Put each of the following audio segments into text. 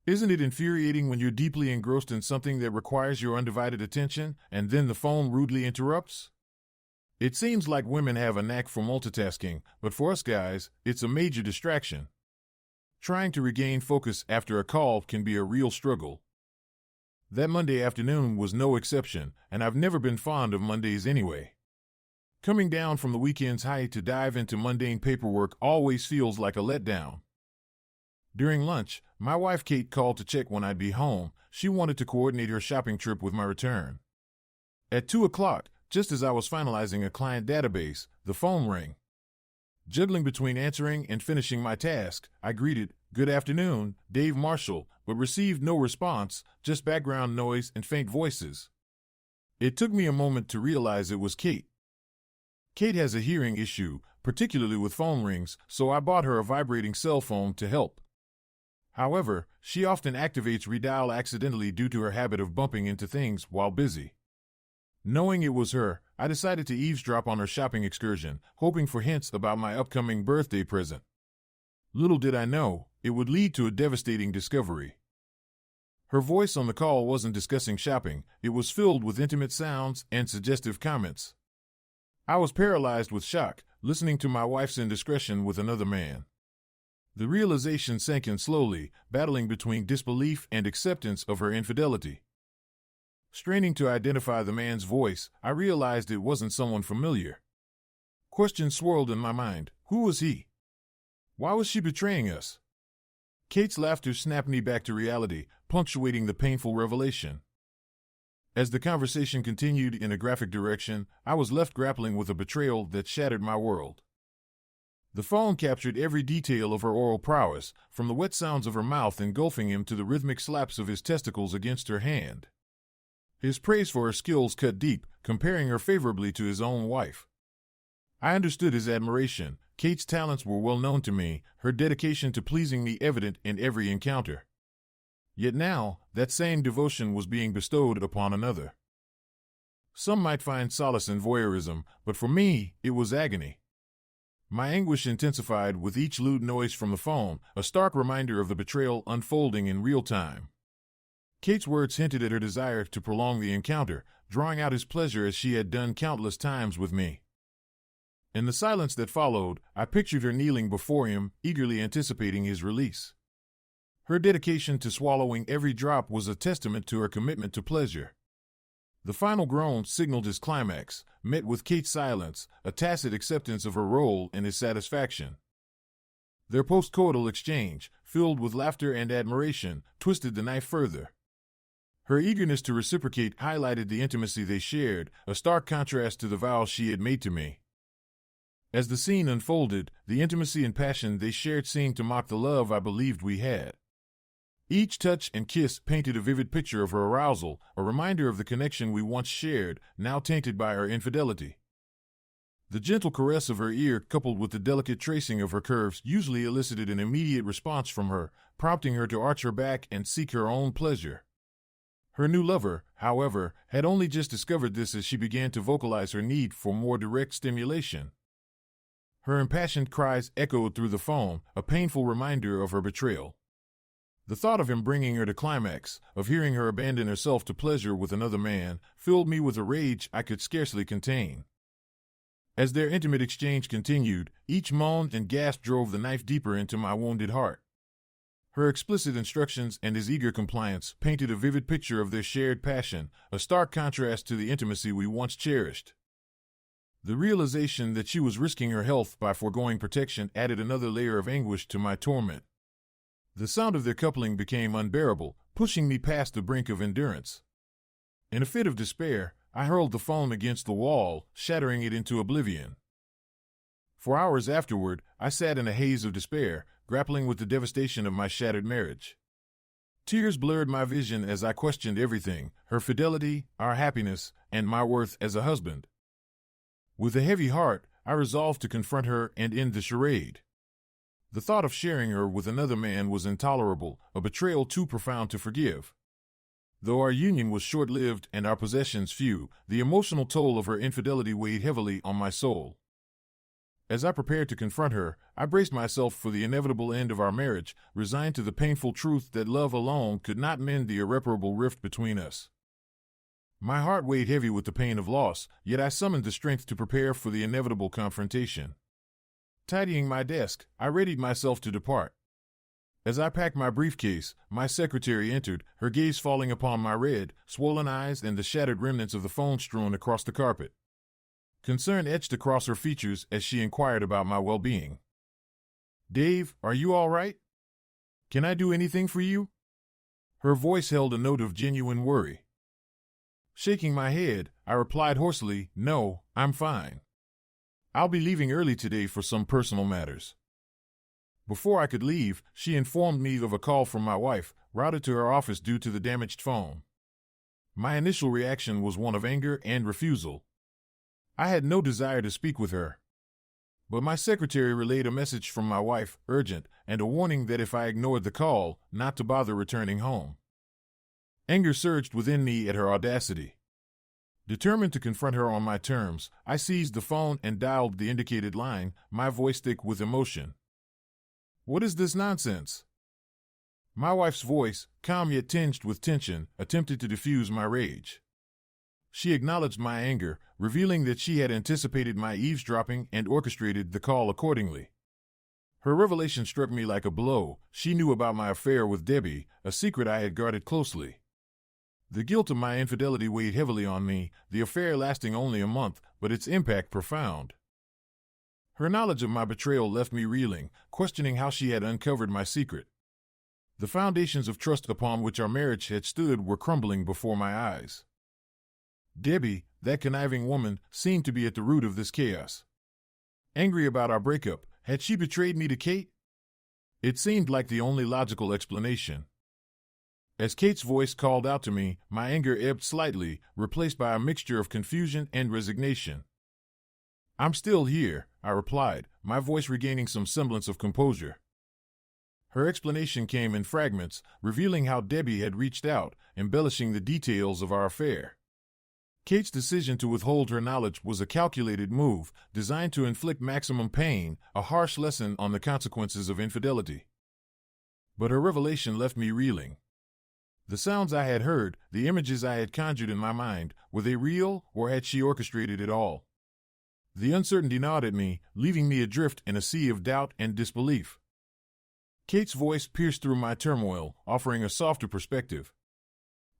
Isn't it infuriating when you're deeply engrossed in something that requires your undivided attention and then the phone rudely interrupts? It seems like women have a knack for multitasking, but for us guys, it's a major distraction. Trying to regain focus after a call can be a real struggle. That Monday afternoon was no exception, and I've never been fond of Mondays anyway. Coming down from the weekend's high to dive into mundane paperwork always feels like a letdown. During lunch, my wife Kate called to check when I'd be home. She wanted to coordinate her shopping trip with my return. At 2 o'clock, just as I was finalizing a client database, the phone rang. Juggling between answering and finishing my task, I greeted, "Good afternoon, Dave Marshall," but received no response, just background noise and faint voices. It took me a moment to realize it was Kate. Kate has a hearing issue, particularly with phone rings, so I bought her a vibrating cell phone to help. However, she often activates redial accidentally due to her habit of bumping into things while busy. Knowing it was her, I decided to eavesdrop on her shopping excursion, hoping for hints about my upcoming birthday present. Little did I know, it would lead to a devastating discovery. Her voice on the call wasn't discussing shopping, it was filled with intimate sounds and suggestive comments. I was paralyzed with shock, listening to my wife's indiscretion with another man. The realization sank in slowly, battling between disbelief and acceptance of her infidelity. Straining to identify the man's voice, I realized it wasn't someone familiar. Questions swirled in my mind. Who was he? Why was she betraying us? Kate's laughter snapped me back to reality, punctuating the painful revelation. As the conversation continued in a graphic direction, I was left grappling with a betrayal that shattered my world. The phone captured every detail of her oral prowess, from the wet sounds of her mouth engulfing him to the rhythmic slaps of his testicles against her hand. His praise for her skills cut deep, comparing her favorably to his own wife. I understood his admiration. Kate's talents were well known to me, her dedication to pleasing me evident in every encounter. Yet now, that same devotion was being bestowed upon another. Some might find solace in voyeurism, but for me, it was agony. My anguish intensified with each lewd noise from the phone, a stark reminder of the betrayal unfolding in real time. Kate's words hinted at her desire to prolong the encounter, drawing out his pleasure as she had done countless times with me. In the silence that followed, I pictured her kneeling before him, eagerly anticipating his release. Her dedication to swallowing every drop was a testament to her commitment to pleasure. The final groan signaled his climax, met with Kate's silence, a tacit acceptance of her role and his satisfaction. Their post-coital exchange, filled with laughter and admiration, twisted the knife further. Her eagerness to reciprocate highlighted the intimacy they shared, a stark contrast to the vows she had made to me. As the scene unfolded, the intimacy and passion they shared seemed to mock the love I believed we had. Each touch and kiss painted a vivid picture of her arousal, a reminder of the connection we once shared, now tainted by her infidelity. The gentle caress of her ear, coupled with the delicate tracing of her curves, usually elicited an immediate response from her, prompting her to arch her back and seek her own pleasure. Her new lover, however, had only just discovered this as she began to vocalize her need for more direct stimulation. Her impassioned cries echoed through the phone, a painful reminder of her betrayal. The thought of him bringing her to climax, of hearing her abandon herself to pleasure with another man, filled me with a rage I could scarcely contain. As their intimate exchange continued, each moan and gasp drove the knife deeper into my wounded heart. Her explicit instructions and his eager compliance painted a vivid picture of their shared passion, a stark contrast to the intimacy we once cherished. The realization that she was risking her health by foregoing protection added another layer of anguish to my torment. The sound of their coupling became unbearable, pushing me past the brink of endurance. In a fit of despair, I hurled the phone against the wall, shattering it into oblivion. For hours afterward, I sat in a haze of despair, grappling with the devastation of my shattered marriage. Tears blurred my vision as I questioned everything, her fidelity, our happiness, and my worth as a husband. With a heavy heart, I resolved to confront her and end the charade. The thought of sharing her with another man was intolerable, a betrayal too profound to forgive. Though our union was short-lived and our possessions few, the emotional toll of her infidelity weighed heavily on my soul. As I prepared to confront her, I braced myself for the inevitable end of our marriage, resigned to the painful truth that love alone could not mend the irreparable rift between us. My heart weighed heavy with the pain of loss, yet I summoned the strength to prepare for the inevitable confrontation. Tidying my desk, I readied myself to depart. As I packed my briefcase, my secretary entered, her gaze falling upon my red, swollen eyes and the shattered remnants of the phone strewn across the carpet. Concern etched across her features as she inquired about my well-being. "Dave, are you all right? Can I do anything for you?" Her voice held a note of genuine worry. Shaking my head, I replied hoarsely, "No, I'm fine. I'll be leaving early today for some personal matters." Before I could leave, she informed me of a call from my wife, routed to her office due to the damaged phone. My initial reaction was one of anger and refusal. I had no desire to speak with her. But my secretary relayed a message from my wife, urgent, and a warning that if I ignored the call, not to bother returning home. Anger surged within me at her audacity. Determined to confront her on my terms, I seized the phone and dialed the indicated line, my voice thick with emotion. "What is this nonsense?" My wife's voice, calm yet tinged with tension, attempted to diffuse my rage. She acknowledged my anger, revealing that she had anticipated my eavesdropping and orchestrated the call accordingly. Her revelation struck me like a blow. She knew about my affair with Debbie, a secret I had guarded closely. The guilt of my infidelity weighed heavily on me, the affair lasting only a month, but its impact profound. Her knowledge of my betrayal left me reeling, questioning how she had uncovered my secret. The foundations of trust upon which our marriage had stood were crumbling before my eyes. Debbie, that conniving woman, seemed to be at the root of this chaos. Angry about our breakup, had she betrayed me to Kate? It seemed like the only logical explanation. As Kate's voice called out to me, my anger ebbed slightly, replaced by a mixture of confusion and resignation. "I'm still here," I replied, my voice regaining some semblance of composure. Her explanation came in fragments, revealing how Debbie had reached out, embellishing the details of our affair. Kate's decision to withhold her knowledge was a calculated move, designed to inflict maximum pain, a harsh lesson on the consequences of infidelity. But her revelation left me reeling. The sounds I had heard, the images I had conjured in my mind, were they real, or had she orchestrated it all? The uncertainty gnawed at me, leaving me adrift in a sea of doubt and disbelief. Kate's voice pierced through my turmoil, offering a softer perspective.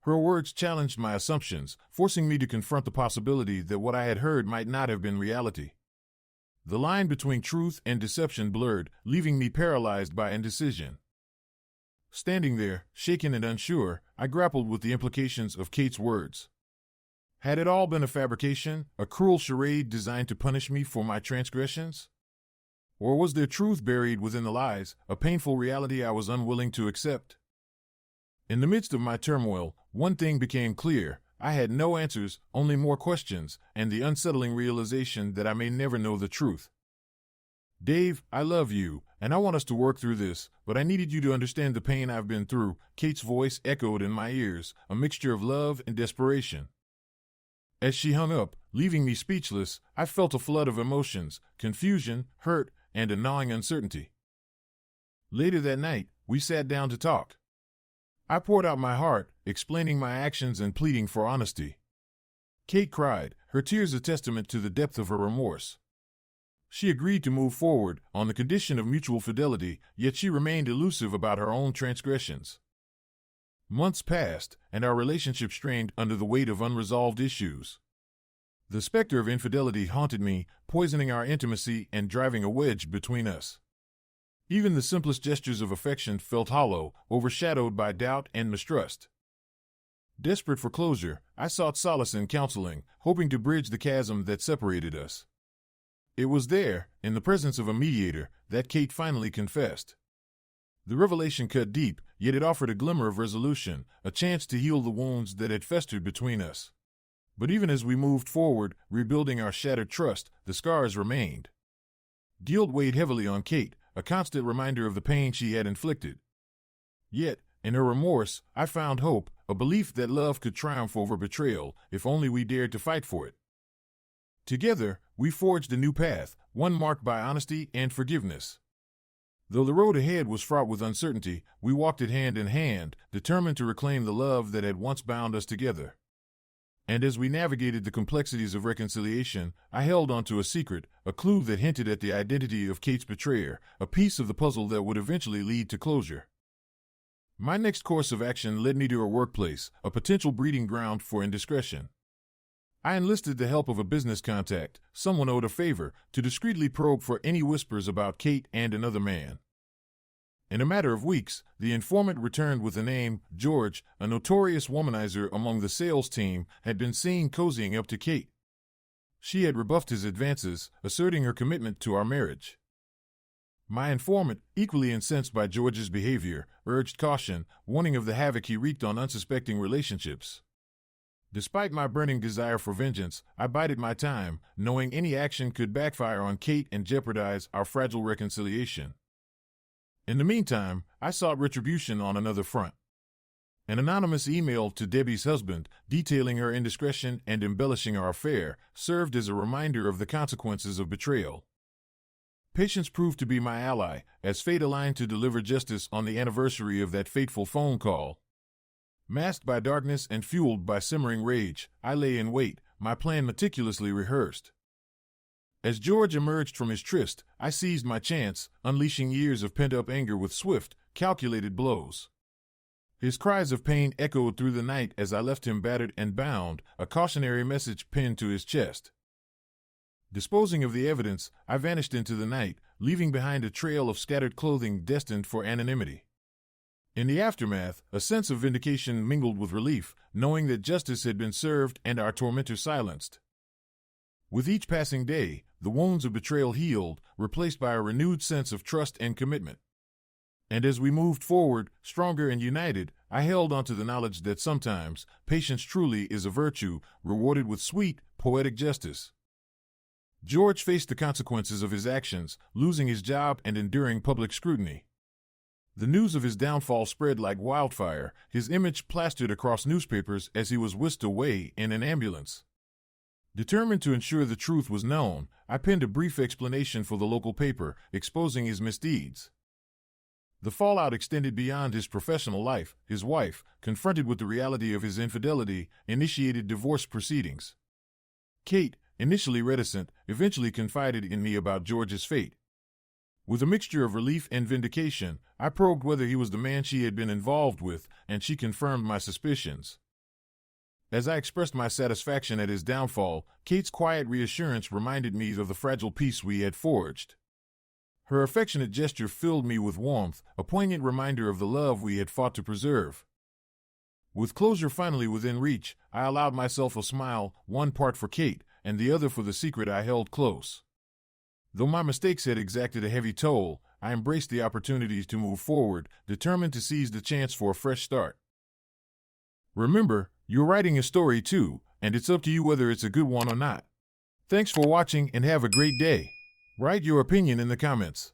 Her words challenged my assumptions, forcing me to confront the possibility that what I had heard might not have been reality. The line between truth and deception blurred, leaving me paralyzed by indecision. Standing there, shaken and unsure, I grappled with the implications of Kate's words. Had it all been a fabrication, a cruel charade designed to punish me for my transgressions? Or was there truth buried within the lies, a painful reality I was unwilling to accept? In the midst of my turmoil, one thing became clear. I had no answers, only more questions, and the unsettling realization that I may never know the truth. "Dave, I love you, and I want us to work through this, but I needed you to understand the pain I've been through." Kate's voice echoed in my ears, a mixture of love and desperation. As she hung up, leaving me speechless, I felt a flood of emotions, confusion, hurt, and a gnawing uncertainty. Later that night, we sat down to talk. I poured out my heart, explaining my actions and pleading for honesty. Kate cried, her tears a testament to the depth of her remorse. She agreed to move forward, on the condition of mutual fidelity, yet she remained elusive about her own transgressions. Months passed, and our relationship strained under the weight of unresolved issues. The specter of infidelity haunted me, poisoning our intimacy and driving a wedge between us. Even the simplest gestures of affection felt hollow, overshadowed by doubt and mistrust. Desperate for closure, I sought solace in counseling, hoping to bridge the chasm that separated us. It was there, in the presence of a mediator, that Kate finally confessed. The revelation cut deep, yet it offered a glimmer of resolution, a chance to heal the wounds that had festered between us. But even as we moved forward, rebuilding our shattered trust, the scars remained. Guilt weighed heavily on Kate, a constant reminder of the pain she had inflicted. Yet, in her remorse, I found hope, a belief that love could triumph over betrayal, if only we dared to fight for it. Together, we forged a new path, one marked by honesty and forgiveness. Though the road ahead was fraught with uncertainty, we walked it hand in hand, determined to reclaim the love that had once bound us together. And as we navigated the complexities of reconciliation, I held onto a secret, a clue that hinted at the identity of Kate's betrayer, a piece of the puzzle that would eventually lead to closure. My next course of action led me to her workplace, a potential breeding ground for indiscretion. I enlisted the help of a business contact, someone owed a favor, to discreetly probe for any whispers about Kate and another man. In a matter of weeks, the informant returned with the name George, a notorious womanizer among the sales team, had been seen cozying up to Kate. She had rebuffed his advances, asserting her commitment to our marriage. My informant, equally incensed by George's behavior, urged caution, warning of the havoc he wreaked on unsuspecting relationships. Despite my burning desire for vengeance, I bided my time, knowing any action could backfire on Kate and jeopardize our fragile reconciliation. In the meantime, I sought retribution on another front. An anonymous email to Debbie's husband, detailing her indiscretion and embellishing our affair, served as a reminder of the consequences of betrayal. Patience proved to be my ally, as fate aligned to deliver justice on the anniversary of that fateful phone call. Masked by darkness and fueled by simmering rage, I lay in wait, my plan meticulously rehearsed. As George emerged from his tryst, I seized my chance, unleashing years of pent-up anger with swift, calculated blows. His cries of pain echoed through the night as I left him battered and bound, a cautionary message pinned to his chest. Disposing of the evidence, I vanished into the night, leaving behind a trail of scattered clothing destined for anonymity. In the aftermath, a sense of vindication mingled with relief, knowing that justice had been served and our tormentor silenced. With each passing day, the wounds of betrayal healed, replaced by a renewed sense of trust and commitment. And as we moved forward, stronger and united, I held onto the knowledge that sometimes patience truly is a virtue, rewarded with sweet, poetic justice. George faced the consequences of his actions, losing his job and enduring public scrutiny. The news of his downfall spread like wildfire, his image plastered across newspapers as he was whisked away in an ambulance. Determined to ensure the truth was known, I penned a brief explanation for the local paper, exposing his misdeeds. The fallout extended beyond his professional life. His wife, confronted with the reality of his infidelity, initiated divorce proceedings. Kate, initially reticent, eventually confided in me about George's fate. With a mixture of relief and vindication, I probed whether he was the man she had been involved with, and she confirmed my suspicions. As I expressed my satisfaction at his downfall, Kate's quiet reassurance reminded me of the fragile peace we had forged. Her affectionate gesture filled me with warmth, a poignant reminder of the love we had fought to preserve. With closure finally within reach, I allowed myself a smile, one part for Kate, and the other for the secret I held close. Though my mistakes had exacted a heavy toll, I embraced the opportunities to move forward, determined to seize the chance for a fresh start. Remember, you're writing a story too, and it's up to you whether it's a good one or not. Thanks for watching and have a great day. Write your opinion in the comments.